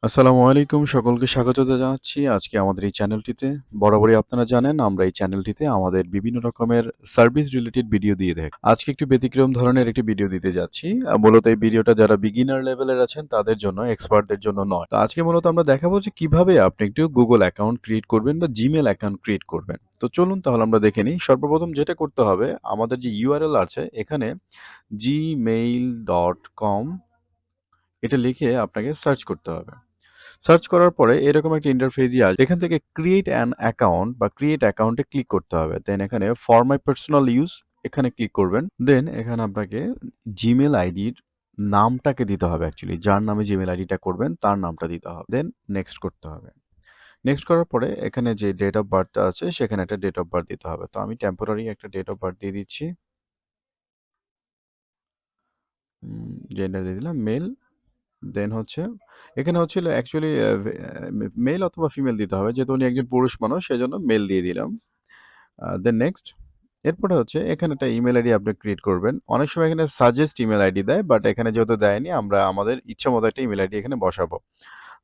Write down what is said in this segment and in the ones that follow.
আসসালামু আলাইকুম। সকলকে স্বাগত জানাচ্ছি আজকে আমাদের এই চ্যানেলটিতে। বরাবরই আপনারা জানেন আমরা এই চ্যানেলটিতে আমাদের বিভিন্ন রকমের সার্ভিস রিলেটেড ভিডিও দিয়ে থাকি। আজকে একটু ব্যতিক্রম ধরনের একটি ভিডিও দিতে যাচ্ছি। মূলত এই ভিডিওটা যারা বিগিনার লেভেলের আছেন তাদের জন্য, এক্সপার্টদের জন্য নয়। তো আজকে মূলত আমরা দেখাবো যে কিভাবে আপনি একটু Google অ্যাকাউন্ট ক্রিয়েট করবেন বা Gmail অ্যাকাউন্ট ক্রিয়েট করবেন। তো চলুন তাহলে আমরা দেখে নিই। সর্বপ্রথম যেটা করতে হবে আমাদের যে URL আছে এখানে gmail.com এটা লিখে আপনাকে সার্চ করতে হবে। সার্চ করার পরে এরকম একটা ইন্টারফেসই আসবে। এখান থেকে ক্রিয়েট অ্যান অ্যাকাউন্ট বা ক্রিয়েট অ্যাকাউন্টে ক্লিক করতে হবে। দেন এখানে ফর মাই পার্সোনাল ইউজ এখানে ক্লিক করবেন। দেন এখানে আপনাকে জিমেল আইডির নামটাকে দিতে হবে অ্যাকচুয়ালি। যার নামে জিমেল আইডিটা করবেন তার নামটা দিতে হবে। দেন নেক্সট করতে হবে। নেক্সট করার পরে এখানে যে ডেট অফ বার্থটা আছে সেখানে একটা ডেট অফ বার্থ দিতে হবে। তো আমি টেম্পোরারি একটা ডেট অফ বার্থ দিয়ে দিচ্ছি। জেন্ডার দিয়ে দিলাম মেল। দেন হচ্ছে এখানে হচ্ছিল অ্যাকচুয়ালি মেল অথবা ফিমেল দিতে হবে। যেহেতু উনি একজন পুরুষ মানুষ সেজন্য মেল দিয়ে দিলাম। Then next. এরপরে হচ্ছে এখানে একটা ইমেল আইডি আপনি ক্রিয়েট করবেন। অনেক সময় এখানে সাজেস্ট ইমেল আইডি দেয়, বাট এখানে যেহেতু দেয়নি আমরা আমাদের ইচ্ছা মতো একটা ইমেল আইডি এখানে বসাবো।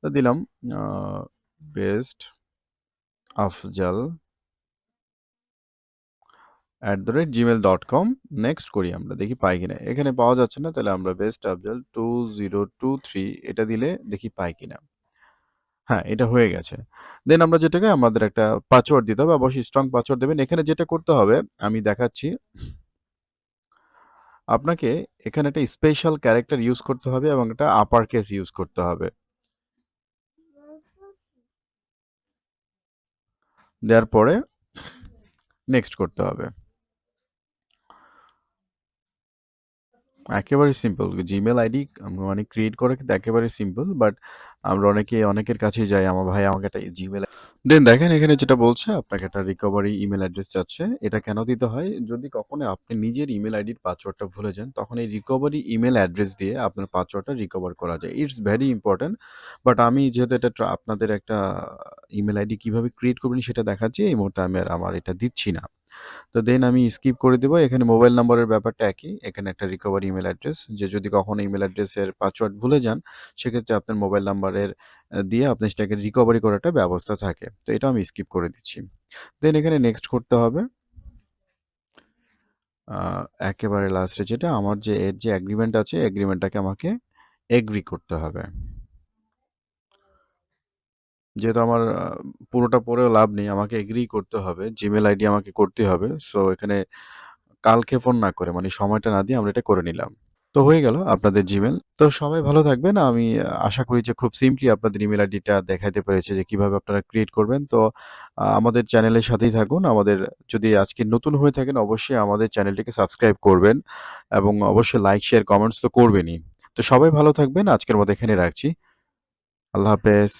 তো দিলাম বেস্ট আফজাল @gmail.com। নেক্সট করি আমরা দেখি পাই কিনা। এখানে পাওয়া যাচ্ছে না, তাহলে আমরা বেস্ট আফজাল 2023 এটা দিলে দেখি পাই কিনা। হ্যাঁ, এটা হয়ে গেছে। দেন আমরা যেটাকে আমাদের একটা পাসওয়ার্ড দিতে হবে। অবশ্যই স্ট্রং পাসওয়ার্ড দেবেন। এখানে যেটা করতে হবে আমি দেখাচ্ছি। আপনাকে এখানে একটা স্পেশাল ক্যারেক্টার ইউজ করতে হবে এবং একটা আপার কেস ইউজ করতে হবে। দেওয়ার পরে নেক্সট করতে হবে। একেবারে সিম্পল। জিমেইল আইডি মানে ক্রিয়েট করা কিন্তু একেবারে সিম্পল। বাট আমরা অনেকের কাছেই যাই, আমার ভাই আমাকে একটা জিমেইল দেন দেখেন এখানে যেটা বলছে আপনাকে একটা রিকভারি ইমেল অ্যাড্রেস চাচ্ছে। এটা কেন দিতে হয়? যদি কখনো আপনি নিজের ইমেল আইডির পাসওয়ার্ডটা ভুলে যান, তখন এই রিকভারি ইমেল অ্যাড্রেস দিয়ে আপনার পাসওয়ার্ডটা রিকভার করা যায়। It's very important. বাট আমি যেহেতু এটা আপনাদের একটা ইমেল আইডি কিভাবে ক্রিয়েট করবেন সেটা দেখাচ্ছি। এই মুহূর্তে আমি আর আমার এটা দিচ্ছি না। তো দেন আমি স্কিপ করে দেব। এখানে মোবাইল নম্বরের ব্যাপারটা একই। এখানে একটা রিকভারি ইমেল অ্যাড্রেস, যে যদি কখনো ইমেল অ্যাড্রেসের পাসওয়ার্ড ভুলে যান, সেক্ষেত্রে আপনার মোবাইল নাম্বারের দিয়ে আপনি সেটাকে রিকভারি করার একটা ব্যবস্থা থাকে। তো এটা আমি স্কিপ করে দিচ্ছি। দেন এখানে নেক্সট করতে হবে। আ একেবারে লাস্টে যেটা আমার যে এর যে এগ্রিমেন্ট আছে, এগ্রিমেন্টটাকে আমাকে এগ্রি করতে হবে। যেহেতু আমার পুরোটা পড়েও লাভ নেই, আমাকে এগ্রিই করতে হবে। জিমেইল আইডি আমাকে করতেই হবে। সো এখানে কালক্ষেপণ না করে মানে সময়টা না দিয়ে আমরা এটা করে নিলাম। তো হয়ে গেল আপনাদের জিমেইল। তো সবাই ভালো থাকবেন। আমি আশা করি যে খুব সিম্পলি আপনাদের ইমেইল আইডিটা দেখাইতে পেরেছি যে কিভাবে আপনারা ক্রিয়েট করবেন। তো আমাদের চ্যানেলের সাথেই থাকুন। আমাদের যদি আজকে নতুন হয়ে থাকেন অবশ্যই আমাদের চ্যানেলটিকে সাবস্ক্রাইব করবেন এবং অবশ্যই লাইক, শেয়ার, কমেন্টস তো করবেনই। তো সবাই ভালো থাকবেন। আজকের মতো এখানে রাখছি। আল্লাহ হাফেজ।